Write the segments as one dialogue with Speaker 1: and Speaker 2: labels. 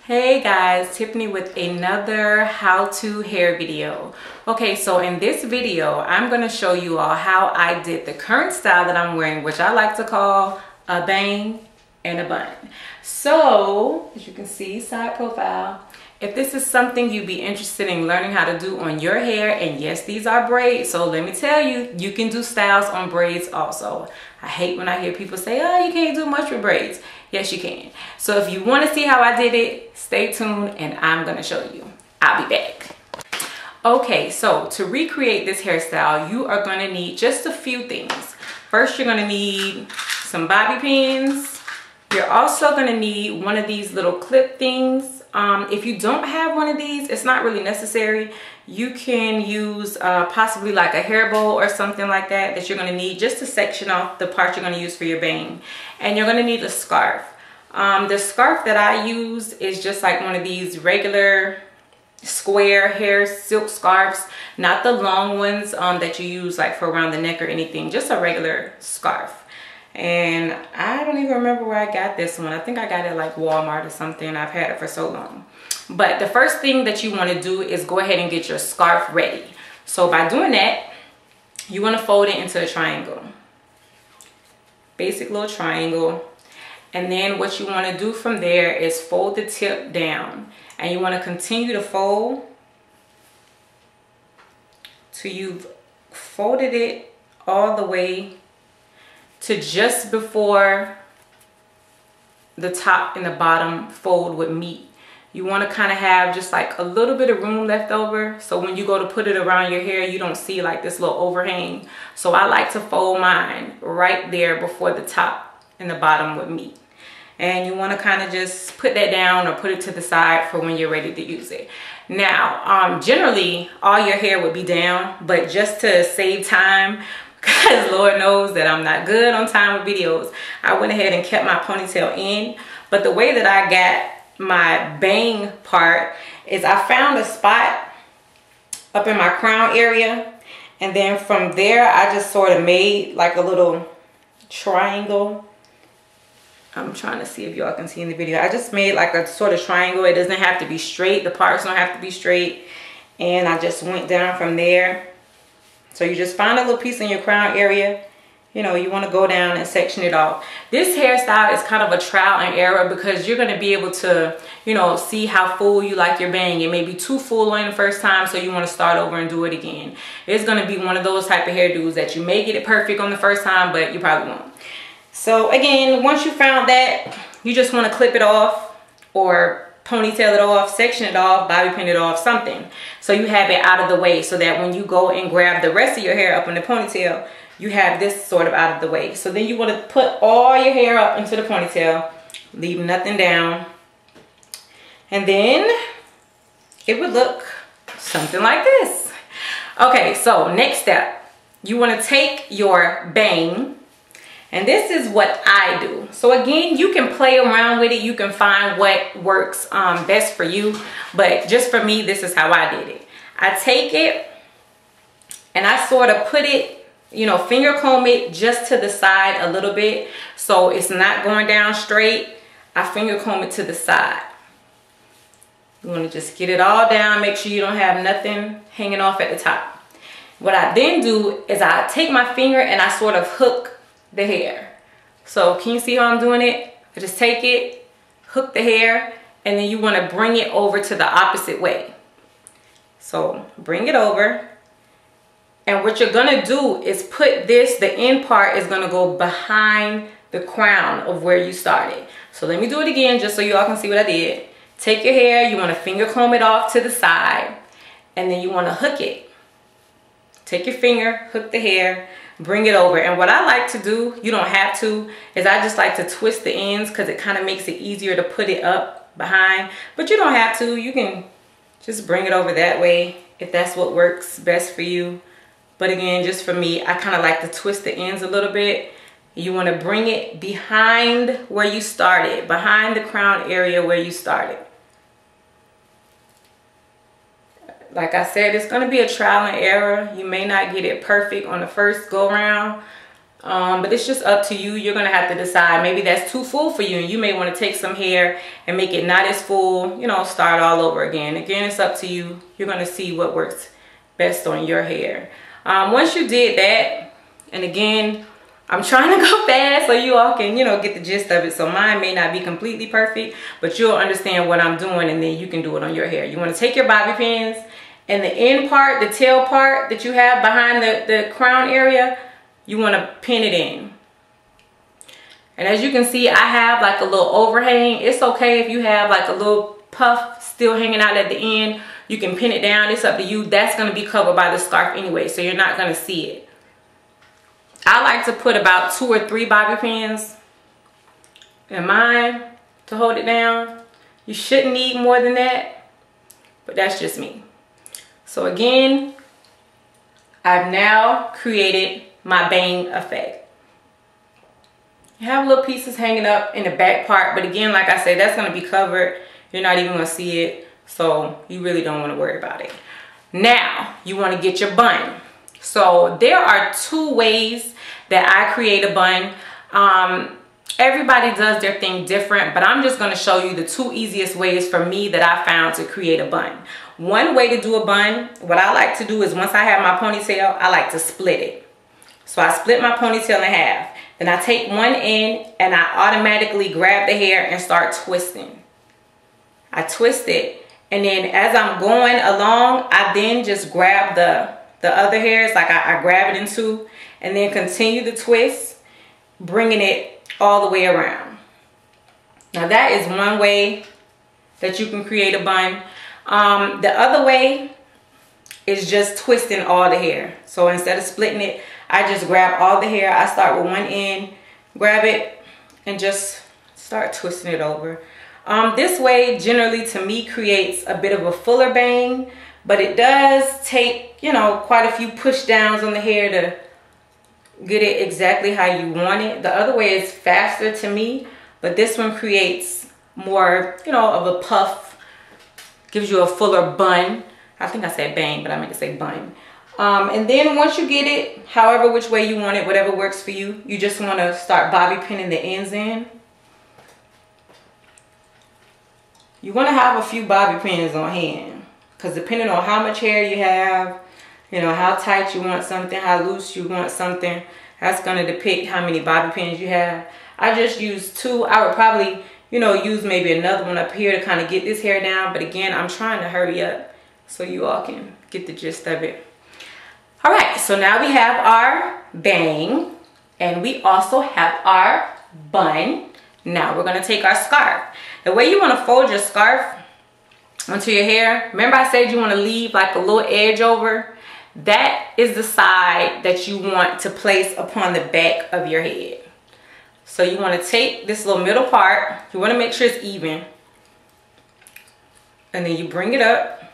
Speaker 1: Hey guys, Tiffany with another how-to hair video. Okay, so in this video, I'm going to show you all how I did the current style that I'm wearing, which I like to call a bang and a bun. So, as you can see, side profile. If this is something you'd be interested in learning how to do on your hair, and yes, these are braids, so let me tell you, you can do styles on braids also. I hate when I hear people say, oh, you can't do much with braids. Yes, you can. So if you want to see how I did it, stay tuned and I'm going to show you. I'll be back. Okay, so to recreate this hairstyle, you are going to need just a few things. First, you're going to need some bobby pins. You're also going to need one of these little clip things. If you don't have one of these, it's not really necessary. You can use possibly like a hair bow or something like that you're going to need just to section off the part you're going to use for your bang. And you're going to need a scarf. The scarf that I use is just like one of these regular square hair silk scarves, not the long ones that you use like for around the neck or anything, just a regular scarf. And I don't even remember where I got this one. I think I got it like Walmart or something. I've had it for so long. But the first thing that you want to do is go ahead and get your scarf ready. So by doing that, you want to fold it into a triangle. Basic little triangle. And then what you want to do from there is fold the tip down. And you want to continue to fold till you've folded it all the way to just before the top and the bottom fold would meet. You want to kind of have just like a little bit of room left over, so when you go to put it around your hair, you don't see like this little overhang. So I like to fold mine right there before the top and the bottom would meet. And you want to kind of just put that down or put it to the side for when you're ready to use it. Now, generally all your hair would be down, but just to save time, because Lord knows that I'm not good on time with videos, I went ahead and kept my ponytail in. But the way that I got my bang part is I found a spot up in my crown area, and then from there I just sort of made like a little triangle. I'm trying to see if y'all can see in the video. I just made like a sort of triangle. It doesn't have to be straight. The parts don't have to be straight. And I just went down from there. So you just find a little piece in your crown area. You know, you want to go down and section it off. This hairstyle is kind of a trial and error because you're going to be able to, you know, see how full you like your bang. It may be too full on the first time, so you want to start over and do it again. It's going to be one of those type of hairdos that you may get it perfect on the first time, but you probably won't. So again, once you found that, you just want to clip it off or ponytail it off, section it off, bobby pin it off, something. So you have it out of the way so that when you go and grab the rest of your hair up in the ponytail, you have this sort of out of the way. So then you want to put all your hair up into the ponytail, leave nothing down. And then it would look something like this. Okay, so next step, you want to take your bang. And this is what I do. So again, you can play around with it. You can find what works best for you. But just for me, this is how I did it. I take it and I sort of put it, you know, finger comb it just to the side a little bit. So it's not going down straight. I finger comb it to the side. You want to just get it all down. Make sure you don't have nothing hanging off at the top. What I then do is I take my finger and I sort of hook the hair. So can you see how I'm doing it? I just take it, hook the hair, and then you want to bring it over to the opposite way. So bring it over, and what you're gonna do is put this, the end part is gonna go behind the crown of where you started. So let me do it again just so you all can see what I did. Take your hair, you want to finger comb it off to the side, and then you want to hook it. Take your finger, hook the hair, bring it over. And what I like to do, you don't have to, is I just like to twist the ends because it kind of makes it easier to put it up behind. But you don't have to. You can just bring it over that way if that's what works best for you. But again, just for me, I kind of like to twist the ends a little bit. You want to bring it behind where you started, behind the crown area where you started. Like I said, it's going to be a trial and error. You may not get it perfect on the first go round. But it's just up to you. You're gonna have to decide. Maybe that's too full for you, and you may want to take some hair and make it not as full, you know, start all over again. Again, it's up to you. You're gonna see what works best on your hair. Once you did that, and again, I'm trying to go fast so you all can, you know, get the gist of it. So mine may not be completely perfect, but you'll understand what I'm doing, and then you can do it on your hair. You want to take your bobby pins, and the end part, the tail part that you have behind the crown area, you want to pin it in. And as you can see, I have like a little overhang. It's okay if you have like a little puff still hanging out at the end. You can pin it down. It's up to you. That's going to be covered by the scarf anyway, so you're not going to see it. I like to put about 2 or 3 bobby pins in mine to hold it down. You shouldn't need more than that, but that's just me. So again, I've now created my bang effect. You have little pieces hanging up in the back part, but again, like I said, that's going to be covered. You're not even going to see it, so you really don't want to worry about it. Now, you want to get your bun. So there are 2 ways that I create a bun. Everybody does their thing different, but I'm just going to show you the 2 easiest ways for me that I found to create a bun. One way to do a bun, what I like to do is once I have my ponytail, I like to split it. So I split my ponytail in half. Then I take one end and I automatically grab the hair and start twisting. I twist it, and then as I'm going along, I then just grab the other hairs, like I grab it in 2, and then continue the twist, bringing it all the way around. Now that is one way that you can create a bun. The other way is just twisting all the hair. So instead of splitting it, I just grab all the hair. I start with one end, grab it, and just start twisting it over. This way generally to me creates a bit of a fuller bang, but it does take, you know, quite a few push downs on the hair to get it exactly how you want it. The other way is faster to me, but this one creates more, you know, of a puff, gives you a fuller bun. I think I said bang, but I meant to say bun. And then once you get it, however which way you want it, whatever works for you, you just want to start bobby pinning the ends in. You want to have a few bobby pins on hand, because depending on how much hair you have, you know, how tight you want something, how loose you want something, that's going to depict how many bobby pins you have. I just used 2. I would probably, you know, use maybe another one up here to kind of get this hair down. But again, I'm trying to hurry up so you all can get the gist of it. All right, so now we have our bang, and we also have our bun. Now we're going to take our scarf. The way you want to fold your scarf onto your hair, remember I said you want to leave like a little edge over? That is the side that you want to place upon the back of your head. So you want to take this little middle part, you want to make sure it's even, and then you bring it up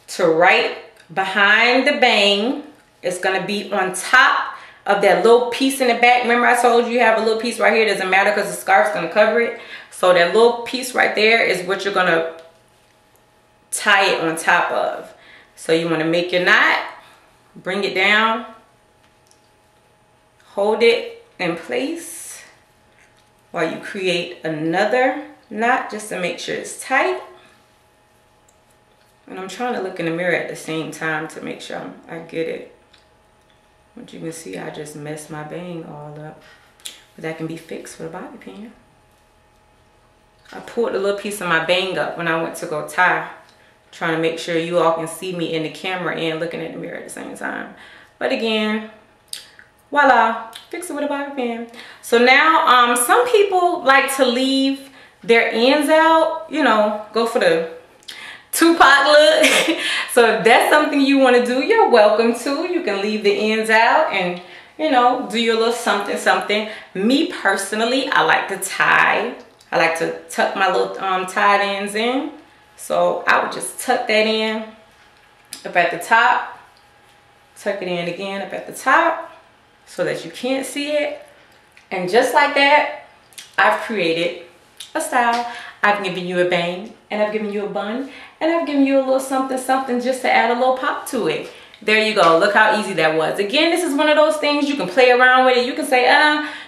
Speaker 1: to right behind the bang. It's going to be on top of that little piece in the back. Remember I told you have a little piece right here. Doesn't matter because the scarf's going to cover it. So that little piece right there is what you're going to tie it on top of. So you want to make your knot, bring it down, hold it in place while you create another knot just to make sure it's tight. And I'm trying to look in the mirror at the same time to make sure I get it. But you can see I just messed my bang all up. But that can be fixed with a bobby pin. I pulled a little piece of my bang up when I went to go tie. Trying to make sure you all can see me in the camera and looking at the mirror at the same time. But again, voila, fix it with a bobby pin. So now some people like to leave their ends out, you know, go for the Tupac look. So if that's something you want to do, you're welcome to. You can leave the ends out and, you know, do your little something something. Me personally, I like to tie. I like to tuck my little tied ends in. So I would just tuck that in up at the top, tuck it in again up at the top so that you can't see it. And just like that, I've created a style. I've given you a bang, and I've given you a bun, and I've given you a little something something just to add a little pop to it. There you go. Look how easy that was. Again, this is one of those things you can play around with it. You can say,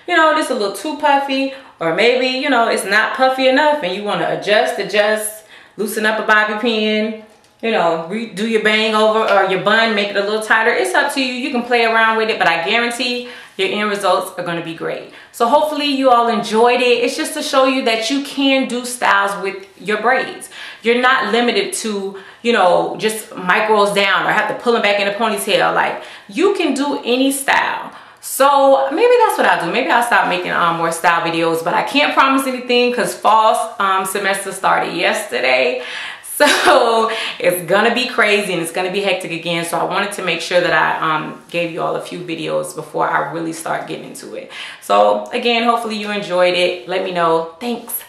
Speaker 1: you know, this is a little too puffy, or maybe, you know, it's not puffy enough and you want to adjust, loosen up a bobby pin, you know, redo your bang over or your bun, make it a little tighter. It's up to you. You can play around with it, but I guarantee your end results are going to be great. So hopefully you all enjoyed it. It's just to show you that you can do styles with your braids. You're not limited to, you know, just micros down or have to pull them back in a ponytail. Like, you can do any style. So maybe that's what I'll do. Maybe I'll start making more style videos, but I can't promise anything because fall semester started yesterday. So it's gonna be crazy and it's gonna be hectic again. So I wanted to make sure that I gave you all a few videos before I really start getting into it. So again, hopefully you enjoyed it. Let me know. Thanks.